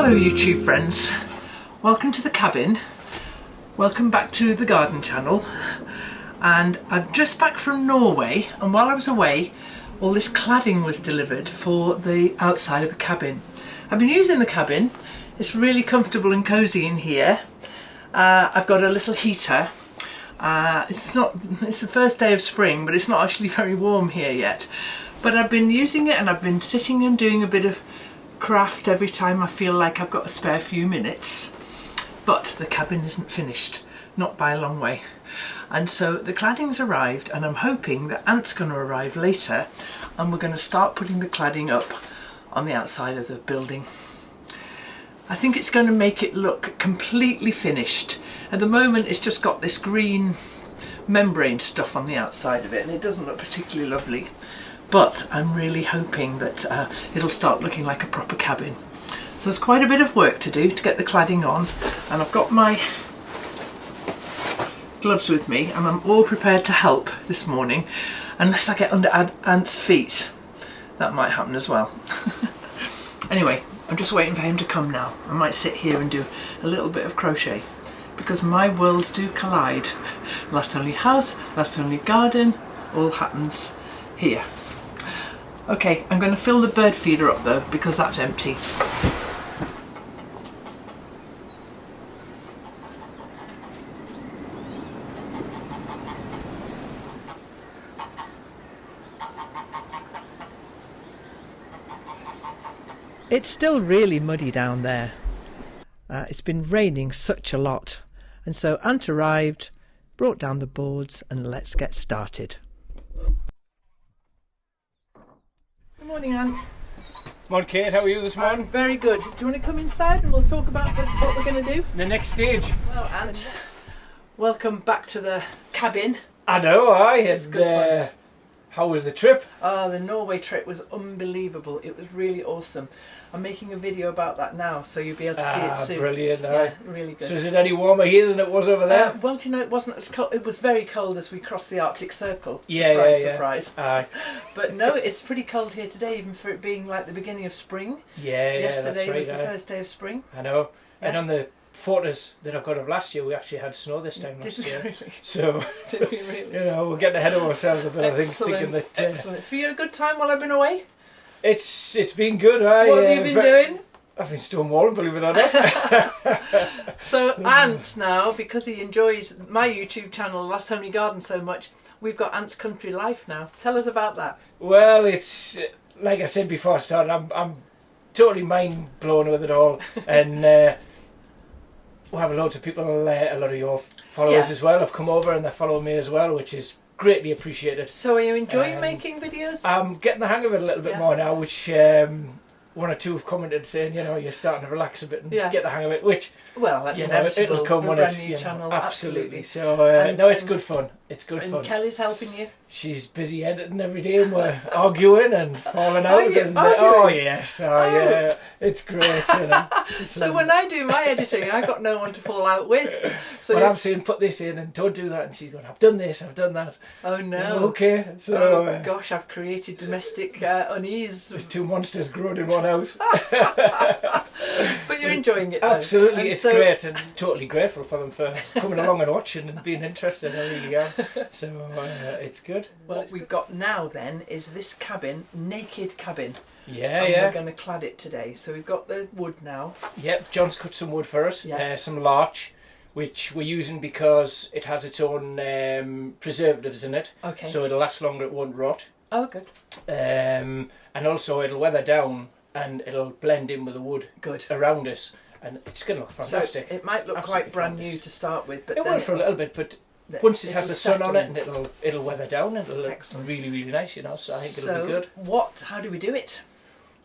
Hello YouTube friends, welcome to the cabin, welcome back to the garden channel. And I'm just back from Norway, and while I was away all this cladding was delivered for the outside of the cabin. I've been using the cabin, it's really comfortable and cosy in here. I've got a little heater. It's the first day of spring, but it's not actually very warm here yet. But I've been using it and I've been sitting and doing a bit of craft every time I feel like I've got a spare few minutes. But the cabin isn't finished, not by a long way. And so the cladding's arrived, and I'm hoping that Ant's going to arrive later and we're going to start putting the cladding up on the outside of the building. I think it's going to make it look completely finished. At the moment it's just got this green membrane stuff on the outside of it and it doesn't look particularly lovely. But I'm really hoping that it'll start looking like a proper cabin. So there's quite a bit of work to do to get the cladding on, and I've got my gloves with me and I'm all prepared to help this morning, unless I get under Ant's feet. That might happen as well. Anyway, I'm just waiting for him to come now. I might sit here and do a little bit of crochet, because my worlds do collide. Last Only House, Last Only Garden, all happens here. Okay, I'm going to fill the bird feeder up though, because that's empty. It's still really muddy down there. It's been raining such a lot, and so Ant arrived, brought down the boards, and let's get started. Good morning, Ant. Morning, Kate. How are you this morning? Very good. Do you want to come inside and we'll talk about what we're going to do? The next stage. Well, Ant, welcome back to the cabin. I know, It's good fun. How was the trip? Oh, the Norway trip was unbelievable. It was really awesome. I'm making a video about that now, so you'll be able to see it soon. Brilliant. Yeah, really good. So is it any warmer here than it was over there? Well, do you know, it wasn't as cold. It was very cold as we crossed the Arctic Circle. Yeah, surprise, yeah. Surprise. Aye. But no, it's pretty cold here today, even for it being like the beginning of spring. Yeah, Yesterday that's right. was the first day of spring. I know. Yeah. And on the photos that I've got of last year, we actually had snow this time last year. Really? So, Did we really? you know, we're getting ahead of ourselves a bit, I think, thinking that... Excellent. So you had a good time while I've been away? It's been good, aye. What have you been doing? I've been stonewalling, believe it or not. So Ant now, because he enjoys my YouTube channel, Last Only Garden, so much, we've got Ant's Country Life now. Tell us about that. Well, it's like I said before I started, I'm totally mind blown with it all, and we have loads of people, a lot of your followers as well have come over and they follow me as well, which is greatly appreciated. So are you enjoying making videos? I'm getting the hang of it a little bit more now, which one or two have commented saying, you know, you're starting to relax a bit and get the hang of it, which, well, that's you know, inevitable. it'll come on on it, new channel. absolutely. So no, it's good fun. It's good fun. And Kelly's helping you? She's busy editing every day, and we're arguing and falling out. Yeah, it's great. You know. So when I do my editing, I got no one to fall out with. So well, I'm saying put this in and don't do that, and she's going, I've done this, I've done that. Oh no. Okay. So oh gosh, I've created domestic unease. There's two monsters growing in one house. But you're enjoying it though. Absolutely, it's great, and totally grateful for them for coming along and watching and being interested. I really am. So it's good. What we've got now then is this cabin, naked cabin. Yeah, and we're going to clad it today. So we've got the wood now. Yep, John's cut some wood for us. Yes. Some larch, which we're using because it has its own preservatives in it. Okay. So it'll last longer, it won't rot. Oh, good. And also it'll weather down and it'll blend in with the wood around us. And it's going to look fantastic. So it might look quite brand new to start with. But it will for a little bit, but once it has the sun on it, and it'll weather down, and it'll look really, really nice, you know. So I think it'll be good. How do we do it?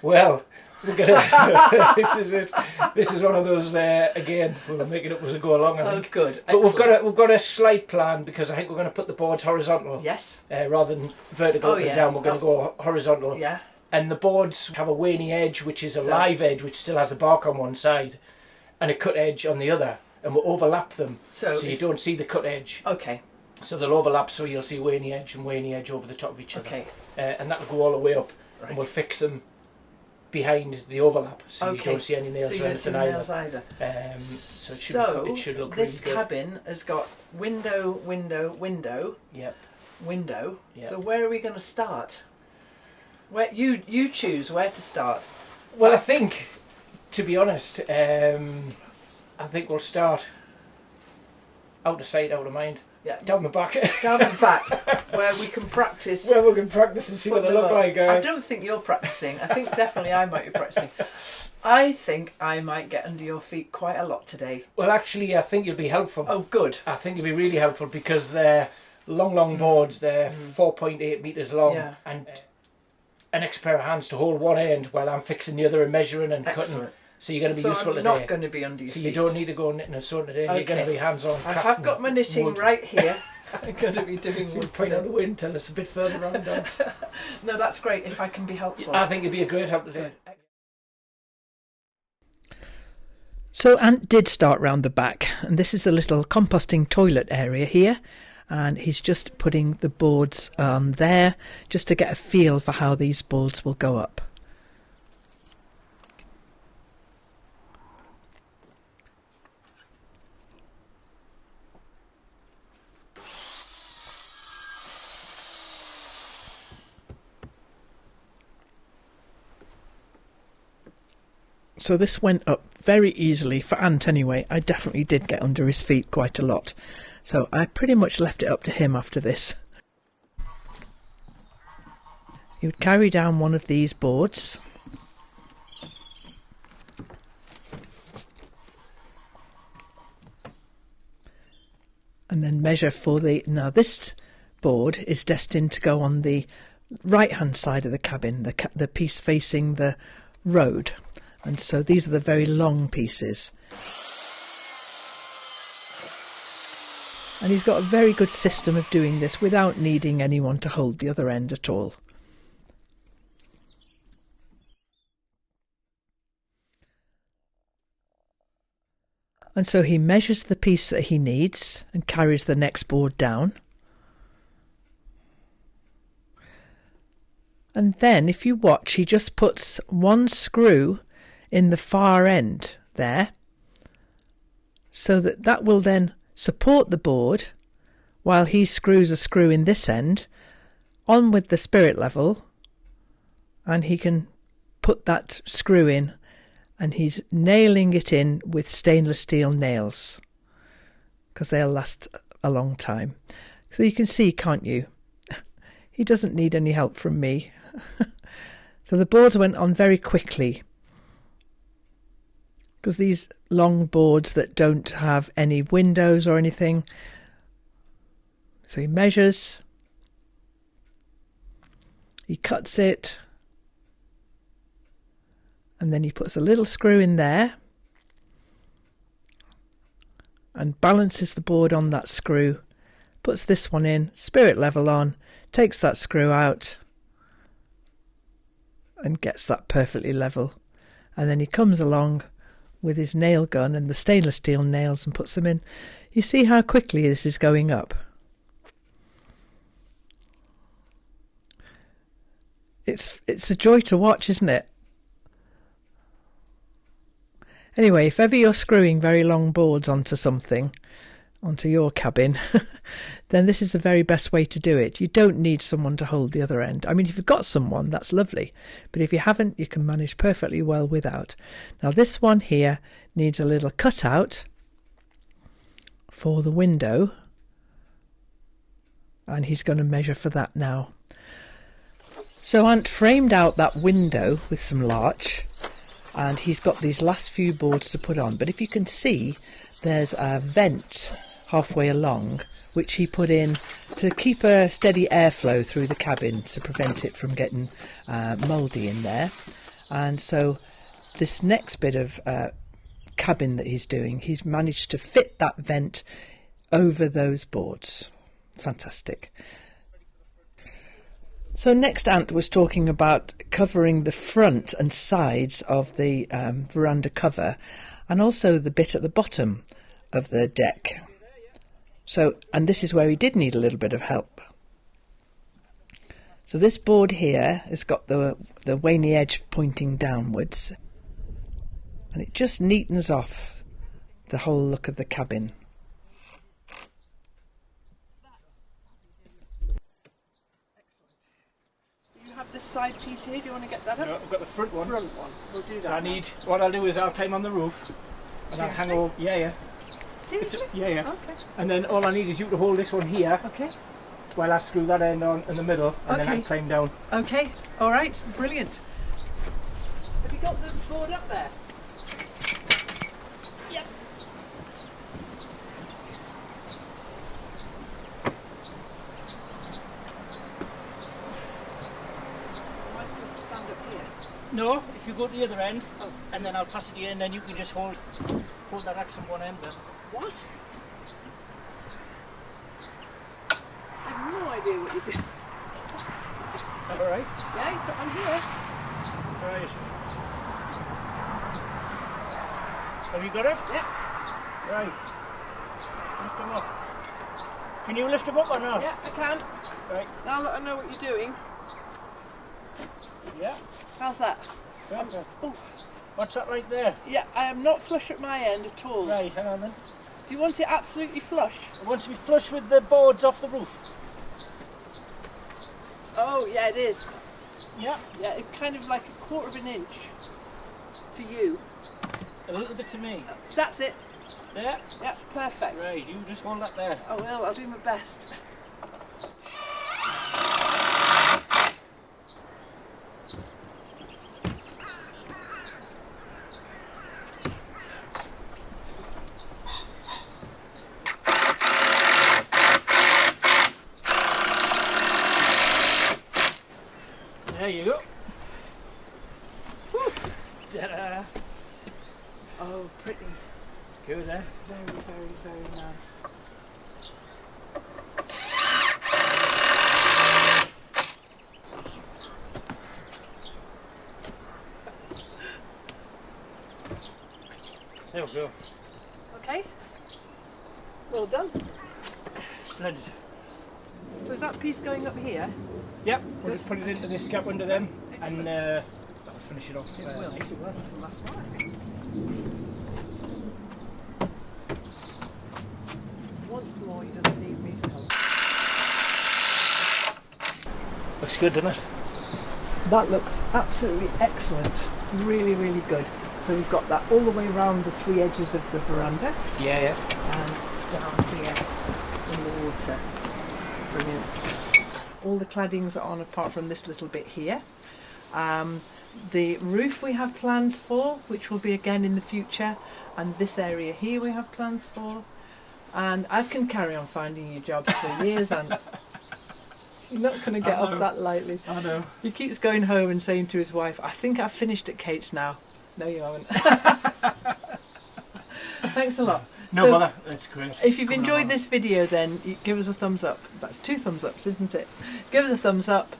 Well, we're gonna. This is it. This is one of those. Again, we'll make it up as we go along. I think. Good. But we've got a slight plan, because I think we're going to put the boards horizontal. Yes. Rather than vertical up and down, we're going to go horizontal. Yeah. And the boards have a waney edge, which is a live edge, which still has the bark on one side, and a cut edge on the other. And we'll overlap them, so you don't see the cut edge. Okay. So they'll overlap, so you'll see waney edge and waney edge over the top of each other. Okay. And that'll go all the way up, and we'll fix them behind the overlap, so okay. you don't see any nails, so you or don't see anything nails either. So it should look this really good. cabin has got window, window, window. Yep. Window. Yep. So where are we going to start? Where you choose where to start. Well, I think, to be honest, I think we'll start out of sight, out of mind. Yeah. Down the back. Down the back, where we can practice. Where we can practice and see what they look like. I don't think you're practicing. I think definitely I might be practicing. I think I might get under your feet quite a lot today. Well, actually, I think you'll be helpful. Oh, good. I think you'll be really helpful because they're long boards. They're 4.8 metres long, and an extra pair of hands to hold one end while I'm fixing the other and measuring and cutting. So you're going to be useful today. I'm not going to be under your feet. So you don't need to go knitting and sewing today. Okay. You're going to be hands-on. I have got my knitting right here. I'm going to be doing so point out the way and tell us a bit further on. No, that's great if I can be helpful. I think you'd be a great help today. So Ant did start round the back, and this is the little composting toilet area here, and he's just putting the boards on there just to get a feel for how these boards will go up. So this went up very easily for Ant anyway. I definitely did get under his feet quite a lot. So I pretty much left it up to him after this. He would carry down one of these boards. And then measure for the... Now this board is destined to go on the right hand side of the cabin, the piece facing the road. And so these are the very long pieces. And he's got a very good system of doing this without needing anyone to hold the other end at all. And so he measures the piece that he needs and carries the next board down. And then if you watch, he just puts one screw in the far end there, so that will then support the board while he screws a screw in this end on with the spirit level, and he can put that screw in, and he's nailing it in with stainless steel nails because they'll last a long time. So you can see, can't you? He doesn't need any help from me. So the boards went on very quickly, because these long boards that don't have any windows or anything. So he measures, he cuts it, and then he puts a little screw in there and balances the board on that screw, puts this one in, spirit level on, takes that screw out and gets that perfectly level. And then he comes along with his nail gun and the stainless steel nails and puts them in. You see how quickly this is going up. It's a joy to watch, isn't it? Anyway, if ever you're screwing very long boards onto something, onto your cabin, then this is the very best way to do it. You don't need someone to hold the other end. I mean, if you've got someone, that's lovely. But if you haven't, you can manage perfectly well without. Now, this one here needs a little cutout for the window. And he's going to measure for that now. So Ant framed out that window with some larch. And he's got these last few boards to put on. But if you can see, there's a vent halfway along, which he put in to keep a steady airflow through the cabin to prevent it from getting mouldy in there. And so this next bit of cabin that he's doing, he's managed to fit that vent over those boards. Fantastic. So next Ant was talking about covering the front and sides of the veranda cover, and also the bit at the bottom of the deck. So, and this is where he did need a little bit of help. So this board here has got the waney edge pointing downwards, and it just neatens off the whole look of the cabin. You have this side piece here, do you want to get that up? No, I've got the front one. Front one, we'll do that. So I need, what I'll do is I'll climb on the roof and I'll hang over, yeah. Seriously? Yeah. Okay. And then all I need is you to hold this one here. Okay. While I screw that end on in the middle, and then I can climb down. Okay, alright, brilliant. Have you got the board up there? Yep. Am I supposed to stand up here? No, if you go to the other end, and then I'll pass it to you, and then you can just hold that axe on one end then. What? I have no idea what you're doing. Alright? Yeah, so I'm here. Right. Have you got it? Yeah. Right. Lift them up. Can you lift them up or not? Yeah, I can. Right. Now that I know what you're doing. Yeah. How's that? Perfect. Oh. What's that right there? Yeah, I am not flush at my end at all. Right, hang on then. Do you want it absolutely flush? It wants to be flush with the boards off the roof. Oh, yeah, it is. Yeah. Yeah, it's kind of like a quarter of an inch to you. A little bit to me. That's it. There? Yeah, perfect. Right, you just hold that there. I will, I'll do my best. There you go. Woo. Ta-da! Oh, pretty. Good, eh? Very, very, very nice. There we go. Okay. Well done. Splendid. So is that piece going up here? Yep, we'll just put it into this gap under them, and that'll finish it off nice and well. That's the last one, I think. Once more, he doesn't need me to help. Looks good, doesn't it? That looks absolutely excellent. Really, really good. So we've got that all the way around the three edges of the veranda. Yeah. And down here in the water. Brilliant. All the claddings are on apart from this little bit here. The roof we have plans for, which will be again in the future, and this area here we have plans for. And I can carry on finding you jobs for years, and you're not going to get off that lightly. I know. He keeps going home and saying to his wife, I think I've finished at Kate's now. No, you haven't. Thanks a lot. No bother, that's great. If you've enjoyed this video, then give us a thumbs up. That's 2 thumbs ups, isn't it? Give us a thumbs up,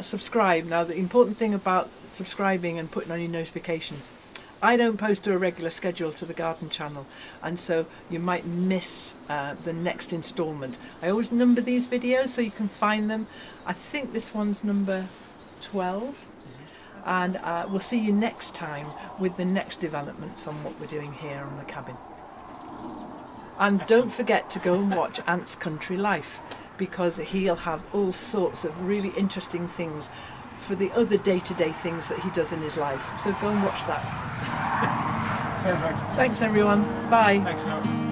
subscribe. Now, the important thing about subscribing and putting on your notifications, I don't post to a regular schedule to the garden channel, and so you might miss the next instalment. I always number these videos so you can find them. I think this one's number 12. Is it? And we'll see you next time with the next developments on what we're doing here on the cabin. And don't forget to go and watch Ant's Country Life, because he'll have all sorts of really interesting things for the other day-to-day things that he does in his life. So go and watch that. Perfect. Thanks everyone. Bye. Thanks, Al.